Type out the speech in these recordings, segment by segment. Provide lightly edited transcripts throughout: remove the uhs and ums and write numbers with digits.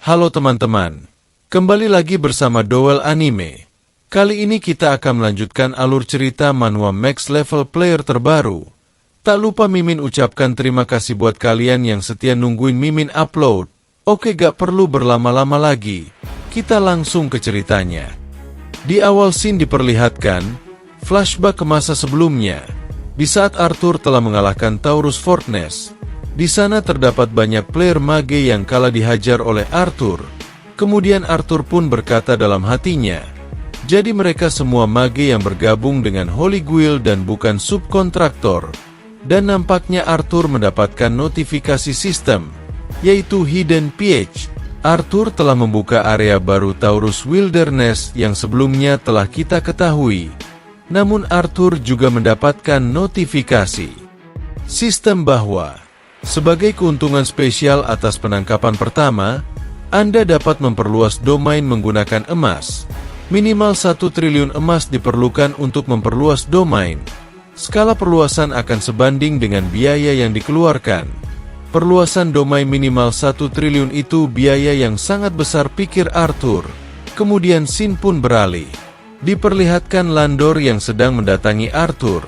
Halo teman-teman, kembali lagi bersama Dowell Anime. Kali ini kita akan melanjutkan alur cerita manhwa Max Level Player terbaru. Tak lupa Mimin ucapkan terima kasih buat kalian yang setia nungguin Mimin upload. Oke, gak perlu berlama-lama lagi, kita langsung ke ceritanya. Di awal scene diperlihatkan flashback ke masa sebelumnya, di saat Arthur telah mengalahkan Taurus Fortness. Di sana terdapat banyak player mage yang kalah dihajar oleh Arthur. Kemudian Arthur pun berkata dalam hatinya, jadi mereka semua mage yang bergabung dengan Holy Guild dan bukan subkontraktor. Dan nampaknya Arthur mendapatkan notifikasi sistem, yaitu Hidden PH. Arthur telah membuka area baru Taurus Wilderness yang sebelumnya telah kita ketahui. Namun Arthur juga mendapatkan notifikasi sistem bahwa sebagai keuntungan spesial atas penangkapan pertama, Anda dapat memperluas domain menggunakan emas. Minimal 1 triliun emas diperlukan untuk memperluas domain. Skala perluasan akan sebanding dengan biaya yang dikeluarkan. Perluasan domain minimal 1 triliun itu biaya yang sangat besar, pikir Arthur. Kemudian scene pun beralih. Diperlihatkan Landor yang sedang mendatangi Arthur.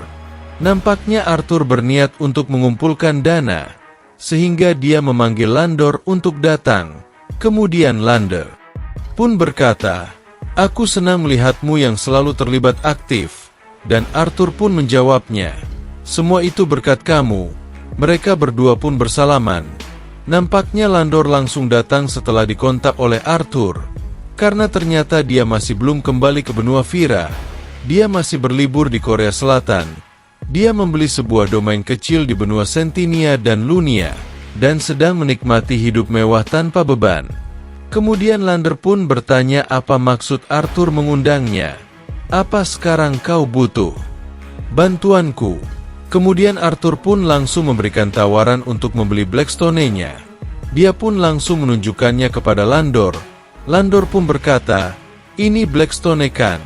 Nampaknya Arthur berniat untuk mengumpulkan dana, sehingga dia memanggil Landor untuk datang. Kemudian Landor pun berkata, "Aku senang melihatmu yang selalu terlibat aktif." Dan Arthur pun menjawabnya, "Semua itu berkat kamu." Mereka berdua pun bersalaman. Nampaknya Landor langsung datang setelah dikontak oleh Arthur, karena ternyata dia masih belum kembali ke benua Vira. Dia masih berlibur di Korea Selatan. Dia membeli sebuah domain kecil di benua Sentinia dan Lunia, dan sedang menikmati hidup mewah tanpa beban. Kemudian Lander pun bertanya apa maksud Arthur mengundangnya. "Apa sekarang kau butuh bantuanku?" Kemudian Arthur pun langsung memberikan tawaran untuk membeli Blackstone-nya. Dia pun langsung menunjukkannya kepada Landor. Landor pun berkata, "Ini Blackstone kan?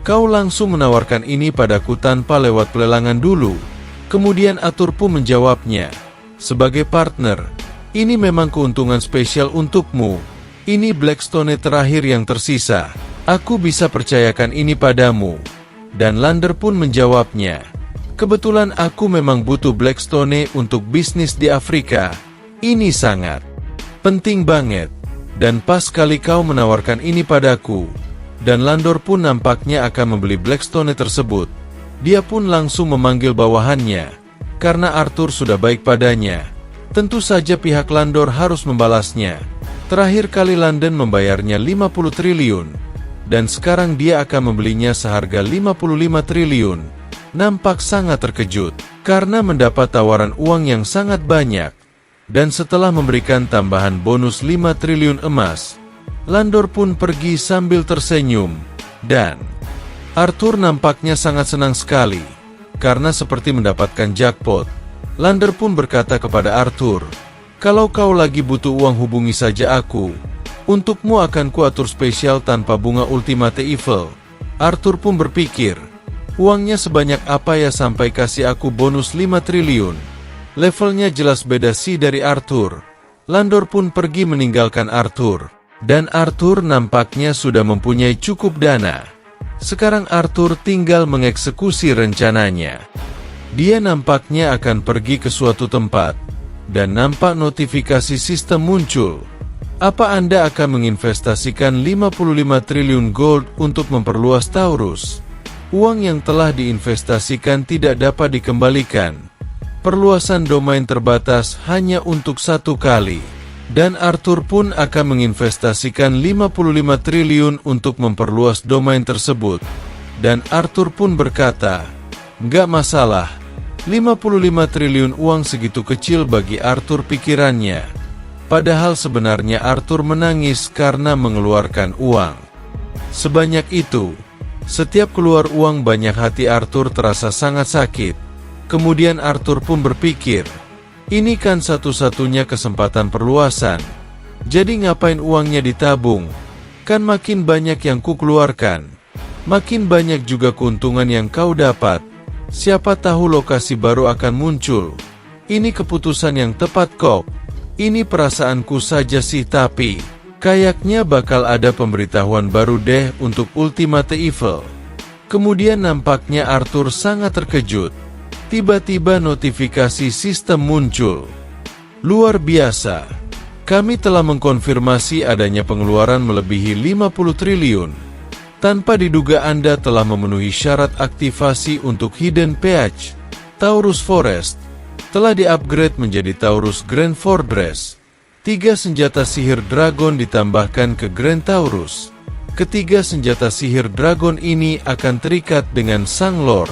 Kau langsung menawarkan ini padaku tanpa lewat pelelangan dulu." Kemudian Arthur pun menjawabnya, "Sebagai partner, ini memang keuntungan spesial untukmu. Ini Blackstone terakhir yang tersisa. Aku bisa percayakan ini padamu." Dan Lander pun menjawabnya, "Kebetulan aku memang butuh Blackstone untuk bisnis di Afrika. Ini sangat penting banget. Dan pas kali kau menawarkan ini padaku." Dan Landor pun nampaknya akan membeli Blackstone tersebut. Dia pun langsung memanggil bawahannya, karena Arthur sudah baik padanya. Tentu saja pihak Landor harus membalasnya. Terakhir kali London membayarnya 50 triliun, dan sekarang dia akan membelinya seharga 55 triliun. Nampak sangat terkejut, karena mendapat tawaran uang yang sangat banyak. Dan setelah memberikan tambahan bonus 5 triliun emas, Landor pun pergi sambil tersenyum, dan Arthur nampaknya sangat senang sekali, karena seperti mendapatkan jackpot. Landor pun berkata kepada Arthur, "Kalau kau lagi butuh uang hubungi saja aku. Untukmu akan kuatur spesial tanpa bunga Ultimate Evil." Arthur pun berpikir, uangnya sebanyak apa ya sampai kasih aku bonus 5 triliun. Levelnya jelas beda sih dari Arthur. Landor pun pergi meninggalkan Arthur. Dan Arthur nampaknya sudah mempunyai cukup dana. Sekarang Arthur tinggal mengeksekusi rencananya. Dia nampaknya akan pergi ke suatu tempat, dan nampak notifikasi sistem muncul. Apa Anda akan menginvestasikan 55 triliun gold untuk memperluas Taurus? Uang yang telah diinvestasikan tidak dapat dikembalikan. Perluasan domain terbatas hanya untuk 1 kali. Dan Arthur pun akan menginvestasikan 55 triliun untuk memperluas domain tersebut. Dan Arthur pun berkata, "Nggak masalah, 55 triliun uang segitu kecil bagi Arthur," pikirannya. Padahal sebenarnya Arthur menangis karena mengeluarkan uang sebanyak itu. Setiap keluar uang banyak, hati Arthur terasa sangat sakit. Kemudian Arthur pun berpikir, ini kan satu-satunya kesempatan perluasan. Jadi ngapain uangnya ditabung? Kan makin banyak yang ku keluarkan, makin banyak juga keuntungan yang kau dapat. Siapa tahu lokasi baru akan muncul. Ini keputusan yang tepat kok. Ini perasaanku saja sih, tapi Kayaknya bakal ada pemberitahuan baru deh untuk Ultimate Evil. Kemudian nampaknya Arthur sangat terkejut. Tiba-tiba notifikasi sistem muncul. Luar biasa. Kami telah mengkonfirmasi adanya pengeluaran melebihi 50 triliun. Tanpa diduga Anda telah memenuhi syarat aktivasi untuk Hidden Peach. Taurus Forest telah di-upgrade menjadi Taurus Grand Fortress. 3 senjata sihir dragon ditambahkan ke Grand Taurus. Ketiga senjata sihir dragon ini akan terikat dengan Sang Lord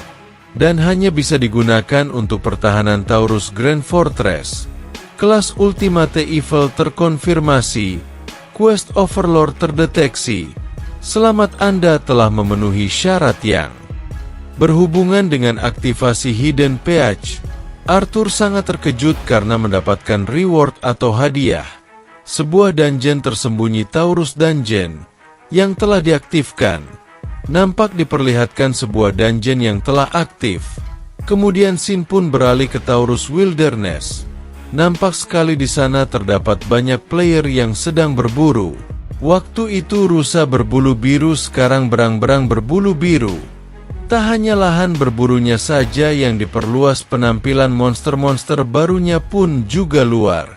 dan hanya bisa digunakan untuk pertahanan Taurus Grand Fortress. Kelas Ultimate Evil terkonfirmasi. Quest Overlord terdeteksi. Selamat, Anda telah memenuhi syarat yang berhubungan dengan aktivasi Hidden Peach. Arthur sangat terkejut karena mendapatkan reward atau hadiah. Sebuah dungeon tersembunyi Taurus Dungeon yang telah diaktifkan. Nampak diperlihatkan sebuah dungeon yang telah aktif. Kemudian Sin pun beralih ke Taurus Wilderness. Nampak sekali di sana terdapat banyak player yang sedang berburu. Waktu itu rusa berbulu biru sekarang berang-berang berbulu biru. Tak hanya lahan berburunya saja yang diperluas, penampilan monster-monster barunya pun juga luar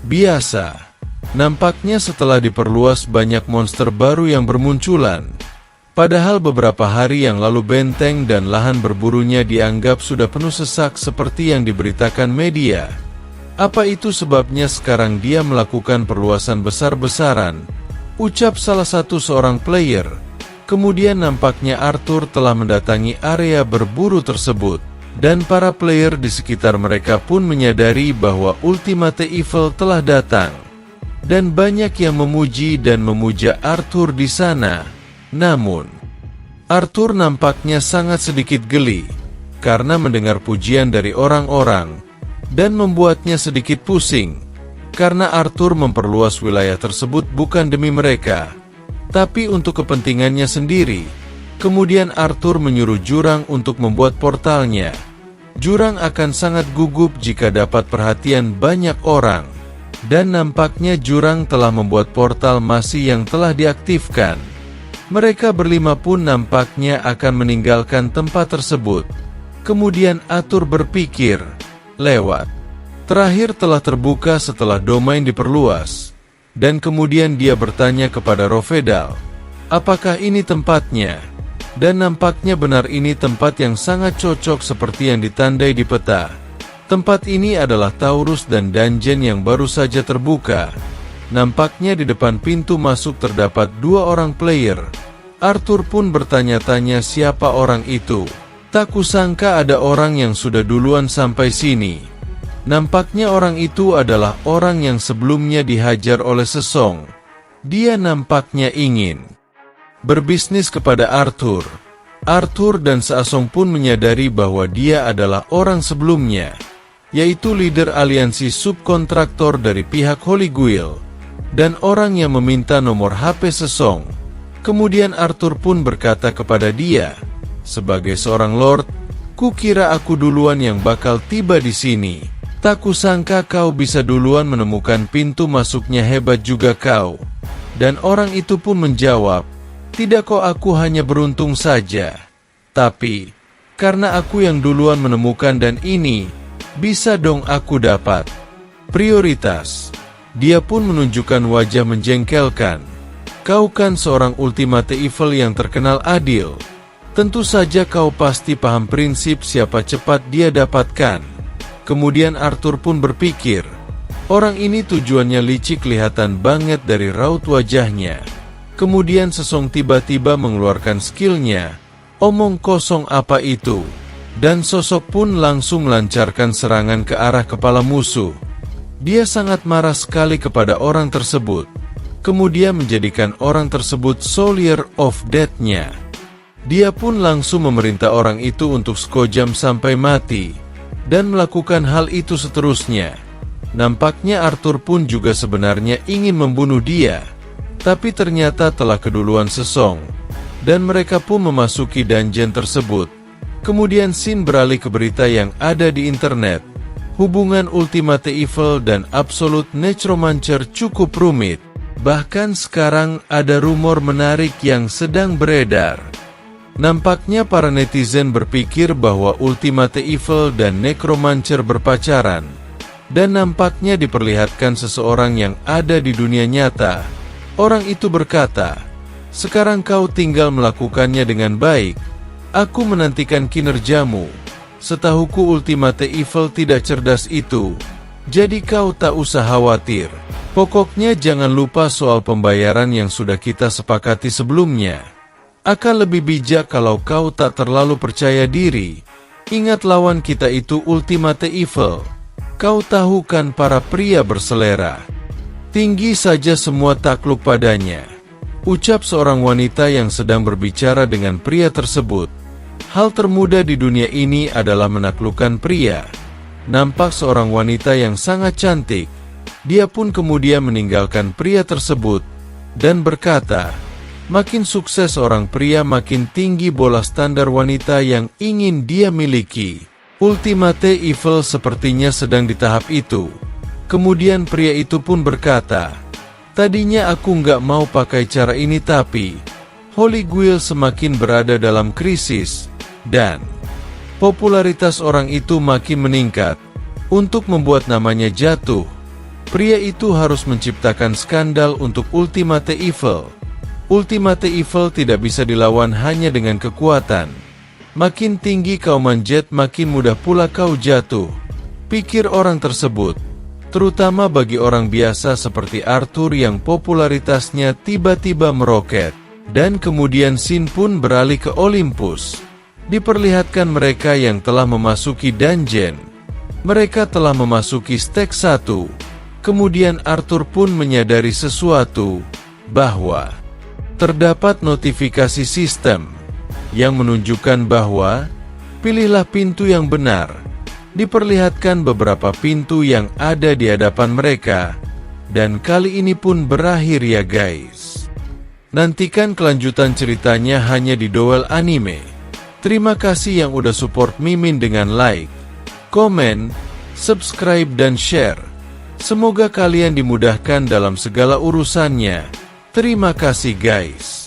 biasa. Nampaknya setelah diperluas banyak monster baru yang bermunculan. Padahal beberapa hari yang lalu benteng dan lahan berburunya dianggap sudah penuh sesak seperti yang diberitakan media. Apa itu sebabnya sekarang dia melakukan perluasan besar-besaran? Ucap salah satu seorang player. Kemudian nampaknya Arthur telah mendatangi area berburu tersebut. Dan para player di sekitar mereka pun menyadari bahwa Ultimate Evil telah datang. Dan banyak yang memuji dan memuja Arthur di sana. Namun, Arthur nampaknya sangat sedikit geli. Karena mendengar pujian dari orang-orang. Dan membuatnya sedikit pusing. Karena Arthur memperluas wilayah tersebut bukan demi mereka, tapi untuk kepentingannya sendiri. Kemudian Arthur menyuruh Jurang untuk membuat portalnya. Jurang akan sangat gugup jika dapat perhatian banyak orang. Dan nampaknya Jurang telah membuat portal masih yang telah diaktifkan. Mereka berlima pun nampaknya akan meninggalkan tempat tersebut. Kemudian Arthur berpikir, lewat. Terakhir telah terbuka setelah domain diperluas. Dan kemudian dia bertanya kepada Rovedal, apakah ini tempatnya? Dan nampaknya benar ini tempat yang sangat cocok seperti yang ditandai di peta. Tempat ini adalah Taurus dan dungeon yang baru saja terbuka. Nampaknya di depan pintu masuk terdapat 2 orang player. Arthur pun bertanya-tanya siapa orang itu. Tak kusangka ada orang yang sudah duluan sampai sini. Nampaknya orang itu adalah orang yang sebelumnya dihajar oleh Sesong. Dia nampaknya ingin berbisnis kepada Arthur. Arthur dan Seasong pun menyadari bahwa dia adalah orang sebelumnya, yaitu leader aliansi subkontraktor dari pihak Holy Guild, dan orang yang meminta nomor HP Sesong. Kemudian Arthur pun berkata kepada dia, sebagai seorang lord, kukira aku duluan yang bakal tiba di sini. Tak kusangka kau bisa duluan menemukan pintu masuknya, hebat juga kau. Dan orang itu pun menjawab, tidak kok, aku hanya beruntung saja. Tapi, karena aku yang duluan menemukan dan ini, bisa dong aku dapat prioritas. Dia pun menunjukkan wajah menjengkelkan. Kau kan seorang Ultimate Evil yang terkenal adil. Tentu saja kau pasti paham prinsip siapa cepat dia dapatkan. Kemudian Arthur pun berpikir, orang ini tujuannya licik kelihatan banget dari raut wajahnya. Kemudian Sesong tiba-tiba mengeluarkan skillnya, omong kosong apa itu, dan sosok pun langsung melancarkan serangan ke arah kepala musuh. Dia sangat marah sekali kepada orang tersebut, kemudian menjadikan orang tersebut Soldier of Death-nya. Dia pun langsung memerintah orang itu untuk sekojam sampai mati. Dan melakukan hal itu seterusnya. Nampaknya Arthur pun juga sebenarnya ingin membunuh dia, tapi ternyata telah keduluan Sesong. Dan mereka pun memasuki dungeon tersebut. Kemudian Sin beralih ke berita yang ada di internet. Hubungan Ultimate Evil dan Absolute Necromancer cukup rumit. Bahkan sekarang ada rumor menarik yang sedang beredar. Nampaknya para netizen berpikir bahwa Ultimate Evil dan Necromancer berpacaran, dan nampaknya diperlihatkan seseorang yang ada di dunia nyata. Orang itu berkata, "Sekarang kau tinggal melakukannya dengan baik. Aku menantikan kinerjamu. Setahuku Ultimate Evil tidak cerdas itu, jadi kau tak usah khawatir. Pokoknya jangan lupa soal pembayaran yang sudah kita sepakati sebelumnya. Akan lebih bijak kalau kau tak terlalu percaya diri. Ingat lawan kita itu Ultimate Evil. Kau tahu kan para pria berselera. Tinggi saja semua takluk padanya." Ucap seorang wanita yang sedang berbicara dengan pria tersebut. Hal termudah di dunia ini adalah menaklukkan pria. Nampak seorang wanita yang sangat cantik. Dia pun kemudian meninggalkan pria tersebut dan berkata, "Makin sukses seorang pria, makin tinggi bola standar wanita yang ingin dia miliki." Ultimate Evil sepertinya sedang di tahap itu. Kemudian pria itu pun berkata, "Tadinya aku nggak mau pakai cara ini, tapi Holy Grail semakin berada dalam krisis, dan popularitas orang itu makin meningkat. Untuk membuat namanya jatuh, pria itu harus menciptakan skandal untuk Ultimate Evil. Ultimate Evil tidak bisa dilawan hanya dengan kekuatan. Makin tinggi kau manjat, makin mudah pula kau jatuh," pikir orang tersebut. Terutama bagi orang biasa seperti Arthur yang popularitasnya tiba-tiba meroket. Dan kemudian Sin pun beralih ke Olympus. Diperlihatkan mereka yang telah memasuki dungeon. Mereka telah memasuki stage 1. Kemudian Arthur pun menyadari sesuatu, bahwa terdapat notifikasi sistem yang menunjukkan bahwa pilihlah pintu yang benar. Diperlihatkan beberapa pintu yang ada di hadapan mereka, dan kali ini pun berakhir ya guys. Nantikan kelanjutan ceritanya hanya di Dowell Anime. Terima kasih yang udah support Mimin dengan like, komen, subscribe dan share. Semoga kalian dimudahkan dalam segala urusannya. Terima kasih guys.